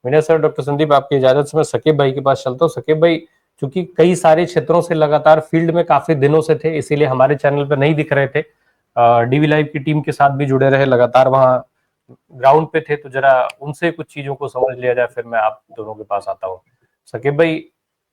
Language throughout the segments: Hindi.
विनय सर, डॉक्टर संदीप, आपकी इजाजत से मैं सकीब भाई के पास चलता हूँ। सकीब भाई, चूंकि कई सारे क्षेत्रों से लगातार फील्ड में काफी दिनों से थे, इसीलिए हमारे चैनल पर नहीं दिख रहे थे। डीवी लाइव की टीम के साथ भी जुड़े रहे, लगातार वहां ग्राउंड पे थे, तो जरा उनसे कुछ चीजों को समझ लिया जाए, फिर मैं आप दोनों के पास आता हूँ। सकीब भाई,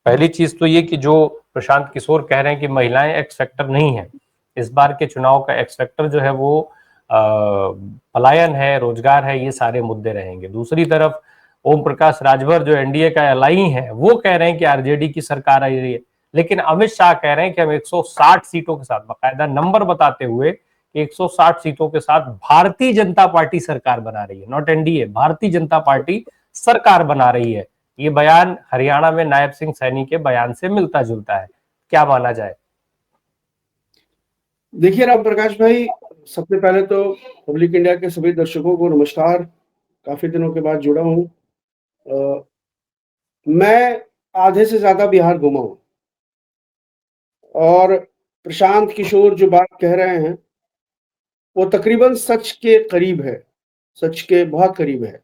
पहली चीज तो ये कि जो प्रशांत किशोर कह रहे हैं कि महिलाएं एक्स फैक्टर नहीं है, इस बार के चुनाव का एक्स फैक्टर जो है वो पलायन है, रोजगार है, ये सारे मुद्दे रहेंगे। दूसरी तरफ ओम प्रकाश राजभर जो एनडीए का एलाई है, वो कह रहे हैं कि आरजेडी की सरकार आ रही है, लेकिन अमित शाह कह रहे हैं कि हम 160 सीटों के साथ, बाकायदा नंबर बताते हुए कि 160 सीटों के साथ भारतीय जनता पार्टी सरकार बना रही है, not NDA, Bharatiya Janata party सरकार बना रही है। ये बयान हरियाणा में नायब सिंह सैनी के बयान से मिलता जुलता है, क्या माना जाए? देखिए राम प्रकाश भाई, सबसे पहले तो पब्लिक इंडिया के सभी दर्शकों को नमस्कार। काफी दिनों के बाद जुड़ा हूँ। मैं आधे से ज्यादा बिहार घूमा हूँ और प्रशांत किशोर जो बात कह रहे हैं वो तकरीबन सच के करीब है, सच के बहुत करीब है।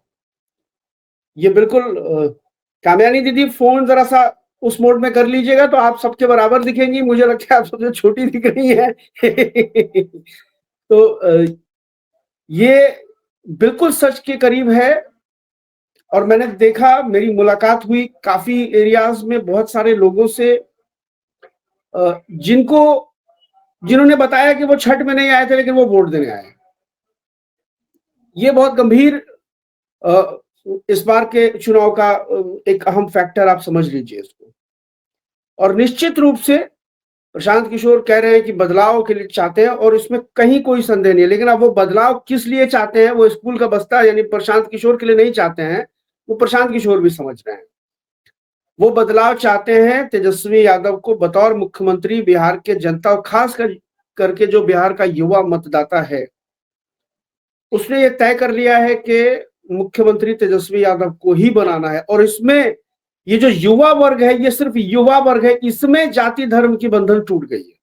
ये बिल्कुल कामयानी दीदी, फोन जरा सा उस मोड में कर लीजिएगा तो आप सबके बराबर दिखेंगी। मुझे लगता है आप सबसे छोटी दिख रही है। तो ये बिल्कुल सच के करीब है। और मैंने देखा, मेरी मुलाकात हुई काफी एरियाज में बहुत सारे लोगों से, जिन्होंने बताया कि वो छठ में नहीं आए थे लेकिन वो वोट देने आए। ये बहुत गंभीर इस बार के चुनाव का एक अहम फैक्टर आप समझ लीजिए इसको। और निश्चित रूप से प्रशांत किशोर कह रहे हैं कि बदलाव के लिए चाहते हैं और इसमें कहीं कोई संदेह नहीं है, लेकिन अब वो बदलाव किस लिए चाहते हैं, वो स्कूल का बस्ता यानी प्रशांत किशोर के लिए नहीं चाहते हैं, वो प्रशांत किशोर भी समझ रहे हैं। वो बदलाव चाहते हैं तेजस्वी यादव को बतौर मुख्यमंत्री बिहार के जनता, और खास करके जो बिहार का युवा मतदाता है, उसने ये तय कर लिया है कि मुख्यमंत्री तेजस्वी यादव को ही बनाना है। और इसमें ये जो युवा वर्ग है, ये सिर्फ युवा वर्ग है, इसमें जाति धर्म की बंधन टूट गई है।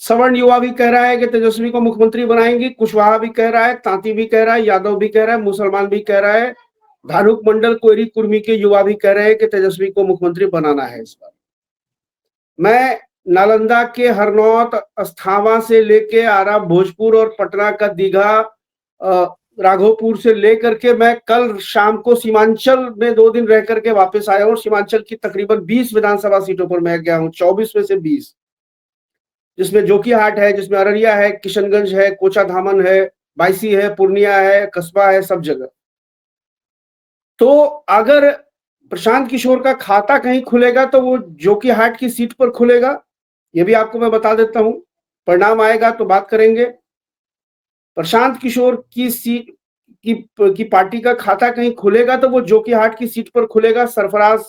सवर्ण युवा भी कह रहा है कि तेजस्वी को मुख्यमंत्री बनाएंगे, कुशवाहा भी कह रहा है, तांती भी कह रहा है, यादव भी कह रहा है, मुसलमान भी कह रहा है, धारुक मंडल, कोयरी कुर्मी के युवा भी कह रहे हैं कि तेजस्वी को मुख्यमंत्री बनाना है इस बार। मैं नालंदा के हरनौत, अस्थावा से लेके आरा, भोजपुर और पटना का दीघा, राघोपुर से लेकर के मैं कल शाम को सीमांचल में 2 दिन रह करके वापस आया हूँ। सीमांचल की तकरीबन 20 विधानसभा सीटों पर मैं गया हूँ, 24 में से 20, जिसमें जोकीहाट है, जिसमें अररिया है, किशनगंज है, कोचा धामन है, बायसी है, पूर्णिया है, कस्बा है, सब जगह। तो अगर प्रशांत किशोर का खाता कहीं खुलेगा तो वो जोकीहाट की सीट पर खुलेगा, ये भी आपको मैं बता देता हूं। परिणाम आएगा तो बात करेंगे। प्रशांत किशोर की सीट की पार्टी का खाता कहीं खुलेगा तो वो जोकीहाट की सीट पर खुलेगा। सरफराज,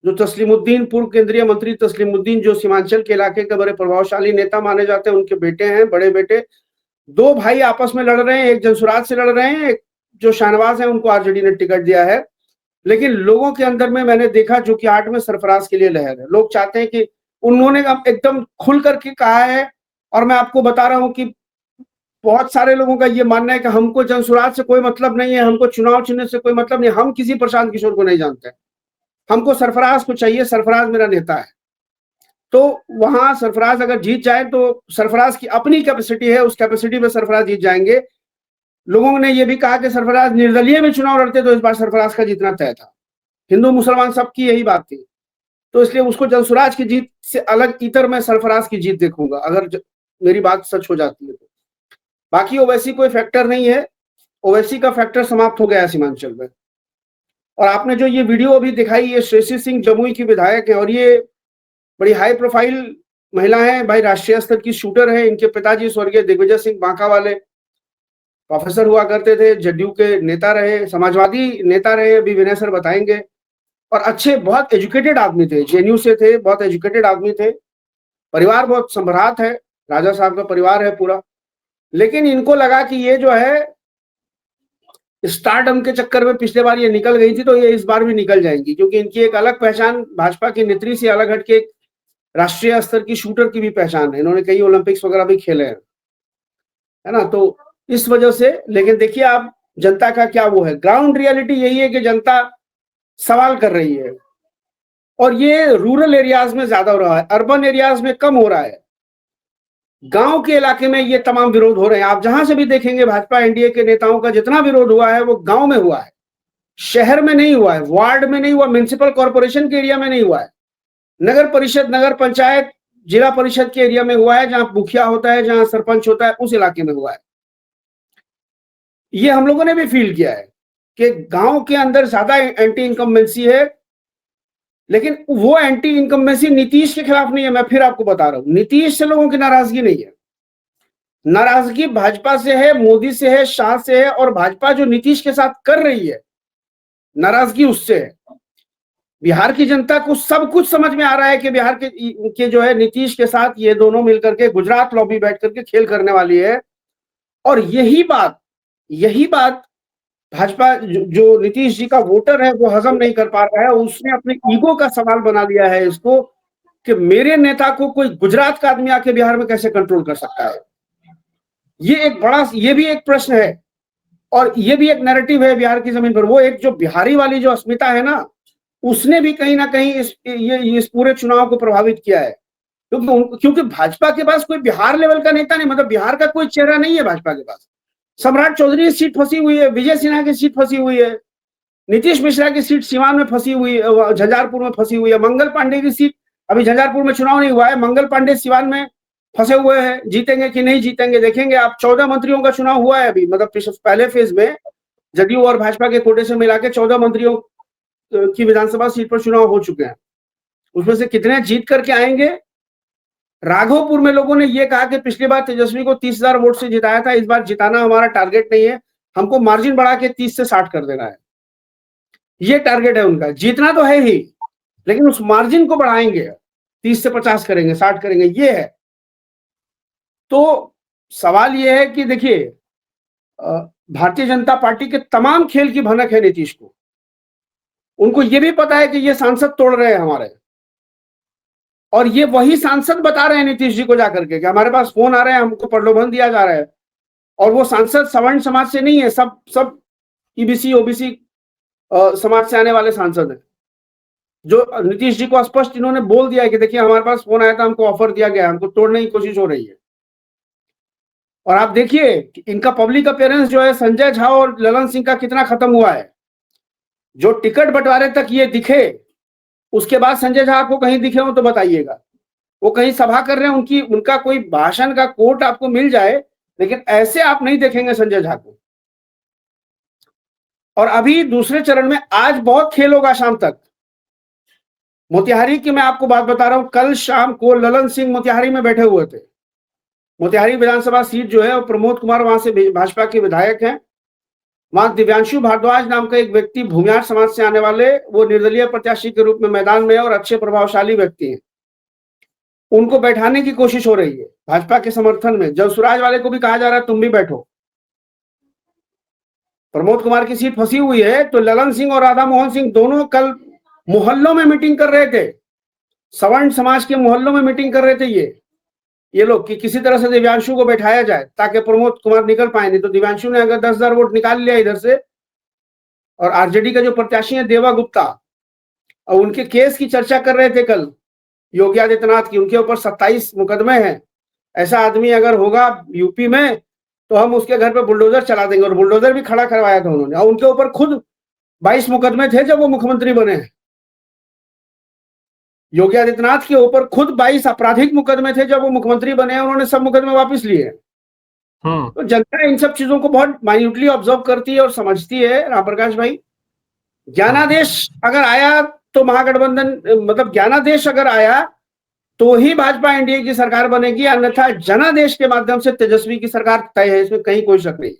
जो तस्लीमुद्दीन, पूर्व केंद्रीय मंत्री तस्लीमुद्दीन, जो सीमांचल के इलाके के बड़े प्रभावशाली नेता माने जाते हैं, उनके बेटे हैं, बड़े बेटे। 2 भाई आपस में लड़ रहे हैं, एक जनसुराज से लड़ रहे हैं, एक जो शाहनवाज है उनको आरजेडी ने टिकट दिया है। लेकिन लोगों के अंदर में मैंने देखा जोकीहाट में सरफराज के लिए लहर है। लोग चाहते हैं कि, उन्होंने एकदम खुल करके कहा है, और मैं आपको बता रहा हूं कि बहुत सारे लोगों का ये मानना है कि हमको जनसुराज से कोई मतलब नहीं है, हमको चुनाव चिन्ह से कोई मतलब नहीं, हम किसी प्रशांत किशोर को नहीं जानते, हमको सरफराज को चाहिए, सरफराज मेरा नेता है। तो वहां सरफराज अगर जीत जाए तो सरफराज की अपनी कैपेसिटी है, उस कैपेसिटी में सरफराज जीत जाएंगे। लोगों ने यह भी कहा कि सरफराज निर्दलीय में चुनाव लड़ते तो इस बार सरफराज का जीतना तय था। हिंदू मुसलमान सबकी यही बात थी, तो इसलिए उसको जनसुराज की जीत से अलग इतर मैं सरफराज की जीत देखूंगा, अगर मेरी बात सच हो जाती है तो। बाकी ओवैसी कोई फैक्टर नहीं है, ओवैसी का फैक्टर समाप्त हो गया सीमांचल में। और आपने जो ये वीडियो अभी दिखाई, ये श्रेयसी सिंह जमुई की विधायक है, और ये बड़ी हाई प्रोफाइल महिला है भाई, राष्ट्रीय स्तर की शूटर है। इनके पिताजी स्वर्गीय दिग्विजय सिंह बांका वाले प्रोफेसर हुआ करते थे, जदयू के नेता रहे, समाजवादी नेता रहे, अभी विनय सर बताएंगे। और अच्छे, बहुत एजुकेटेड आदमी थे, जेएनयू से थे, बहुत एजुकेटेड आदमी थे। परिवार बहुत संभ्रात है, राजा साहब का परिवार है पूरा। लेकिन इनको लगा कि ये जो है स्टारडम के चक्कर में पिछले बार ये निकल गई थी, तो ये इस बार भी निकल जाएंगी, क्योंकि इनकी एक अलग पहचान भाजपा की नेत्री से अलग हटके राष्ट्रीय स्तर की शूटर की भी पहचान है। इन्होंने कई ओलंपिक्स वगैरह भी खेले हैं, है ना। तो इस वजह से, लेकिन देखिए आप जनता का क्या वो है। ग्राउंड रियलिटी यही है कि जनता सवाल कर रही है, और ये रूरल एरियाज में ज्यादा हो रहा है, अर्बन एरियाज में कम हो रहा है। गांव के इलाके में ये तमाम विरोध हो रहे हैं। आप जहां से भी देखेंगे भाजपा एनडीए के नेताओं का जितना विरोध हुआ है वो गांव में हुआ है, शहर में नहीं हुआ है, वार्ड में नहीं हुआ, म्युनिसिपल कॉर्पोरेशन के एरिया में नहीं हुआ है, नगर परिषद, नगर पंचायत, जिला परिषद के एरिया में हुआ है, जहां मुखिया होता है, जहां सरपंच होता है, उस इलाके में हुआ है। ये हम लोगों ने भी फील किया है कि गांव के अंदर ज्यादा एंटी इनकम्बेंसी है, लेकिन वो एंटी इनकम्बेंसी नीतीश के खिलाफ नहीं है। मैं फिर आपको बता रहा हूं, नीतीश से लोगों की नाराजगी नहीं है, नाराजगी भाजपा से है, मोदी से है, शाह से है, और भाजपा जो नीतीश के साथ कर रही है, नाराजगी उससे है। बिहार की जनता को सब कुछ समझ में आ रहा है कि बिहार के जो है नीतीश के साथ ये दोनों मिलकर के गुजरात लॉबी बैठ करके खेल करने वाली है। और यही बात भाजपा जो नीतीश जी का वोटर है वो हजम नहीं कर पा रहा है। उसने अपने ईगो का सवाल बना लिया है इसको, कि मेरे नेता को कोई गुजरात का आदमी आके बिहार में कैसे कंट्रोल कर सकता है। ये भी एक प्रश्न है, और ये भी एक नैरेटिव है बिहार की जमीन पर। वो एक जो बिहारी वाली जो अस्मिता है ना, उसने भी कहीं ना कहीं इस पूरे चुनाव को प्रभावित किया है, क्योंकि भाजपा के पास कोई बिहार लेवल का नेता नहीं, मतलब बिहार का कोई चेहरा नहीं है भाजपा के पास। सम्राट चौधरी की सीट फंसी हुई है, विजय सिन्हा की सीट फंसी हुई है, नीतीश मिश्रा की सीट सीवान में फंसी हुई है, झंझारपुर में फंसी हुई है, मंगल पांडे की सीट, अभी झंझारपुर में चुनाव नहीं हुआ है, मंगल पांडे सीवान में फंसे हुए हैं, जीतेंगे कि नहीं जीतेंगे देखेंगे। आप 14 मंत्रियों का चुनाव हुआ है अभी, मतलब पहले फेज में जदयू और भाजपा के कोटे से मिला के 14 मंत्रियों की विधानसभा सीट पर चुनाव हो चुके हैं। उसमें से कितने जीत करके आएंगे। राघोपुर में लोगों ने यह कहा कि पिछली बार तेजस्वी को 30,000 वोट से जिताया था, इस बार जिताना हमारा टारगेट नहीं है, हमको मार्जिन बढ़ा के 30 से 60 कर देना है। ये टारगेट है उनका। जीतना तो है ही, लेकिन उस मार्जिन को बढ़ाएंगे, 30 से 50 करेंगे, 60 करेंगे, ये है। तो सवाल यह है कि देखिए, भारतीय जनता पार्टी के तमाम खेल की भनक है नीतीश को। उनको यह भी पता है कि ये सांसद तोड़ रहे हैं हमारे, और ये वही सांसद बता रहे हैं नीतीश जी को जाकर के कि हमारे पास फोन आ रहे हैं, हमको प्रलोभन दिया जा रहा है। और वो सांसद सवर्ण समाज से नहीं है, सब ईबीसी ओबीसी समाज से आने वाले सांसद हैं, जो नीतीश जी को स्पष्ट इन्होंने बोल दिया है कि देखिए हमारे पास फोन आया था, हमको ऑफर दिया गया, हमको तोड़ने की कोशिश हो रही है। और आप देखिए इनका पब्लिक अपीयरेंस जो है संजय झा और ललन सिंह का कितना खत्म हुआ है। जो टिकट बंटवारे तक ये दिखे, उसके बाद संजय झा आपको कहीं दिखे हो तो बताइएगा। वो कहीं सभा कर रहे हैं, उनका कोई भाषण का कोट आपको मिल जाए, लेकिन ऐसे आप नहीं देखेंगे संजय झा को। और अभी दूसरे चरण में आज बहुत खेल होगा शाम तक। मोतिहारी की मैं आपको बात बता रहा हूं, कल शाम को ललन सिंह मोतिहारी में बैठे हुए थे। मोतिहारी विधानसभा सीट जो है, और प्रमोद कुमार वहां से भाजपा के विधायक हैं। वहां दिव्यांशु भारद्वाज नाम का एक व्यक्ति भूमिहार समाज से आने वाले, वो निर्दलीय प्रत्याशी के रूप में मैदान में और अच्छे प्रभावशाली व्यक्ति हैं। उनको बैठाने की कोशिश हो रही है भाजपा के समर्थन में। जलसुराज वाले को भी कहा जा रहा है तुम भी बैठो। प्रमोद कुमार की सीट फंसी हुई है, तो ललन सिंह और राधा मोहन सिंह दोनों कल मोहल्लों में मीटिंग कर रहे थे, सवर्ण समाज के मोहल्लों में मीटिंग कर रहे थे ये लोग, कि किसी तरह से दिव्यांशु को बैठाया जाए ताकि प्रमोद कुमार निकल पाए। नहीं तो दिव्यांशु ने अगर 10,000 वोट निकाल लिया इधर से, और आरजेडी का जो प्रत्याशी है देवा गुप्ता, और उनके केस की चर्चा कर रहे थे कल योगी आदित्यनाथ की, उनके ऊपर 27 मुकदमे हैं। ऐसा आदमी अगर होगा यूपी में तो हम उसके घर पे बुलडोजर चला देंगे, और बुलडोजर भी खड़ा करवाया था उन्होंने। और उनके ऊपर खुद 22 मुकदमे थे जब वो मुख्यमंत्री बने हैं। योगी आदित्यनाथ के ऊपर खुद 22 आपराधिक मुकदमे थे जब वो मुख्यमंत्री बने हैं, उन्होंने सब मुकदमे वापस लिए। तो जनता इन सब चीजों को बहुत माइन्यूटली ऑब्जर्व करती है और समझती है। राम प्रकाश भाई, ज्ञानादेश अगर आया तो महागठबंधन, मतलब ज्ञानादेश अगर आया तो ही भाजपा एनडीए की सरकार बनेगी, अन्यथा जनादेश के माध्यम से तेजस्वी की सरकार तय है, इसमें कहीं कोई शक नहीं।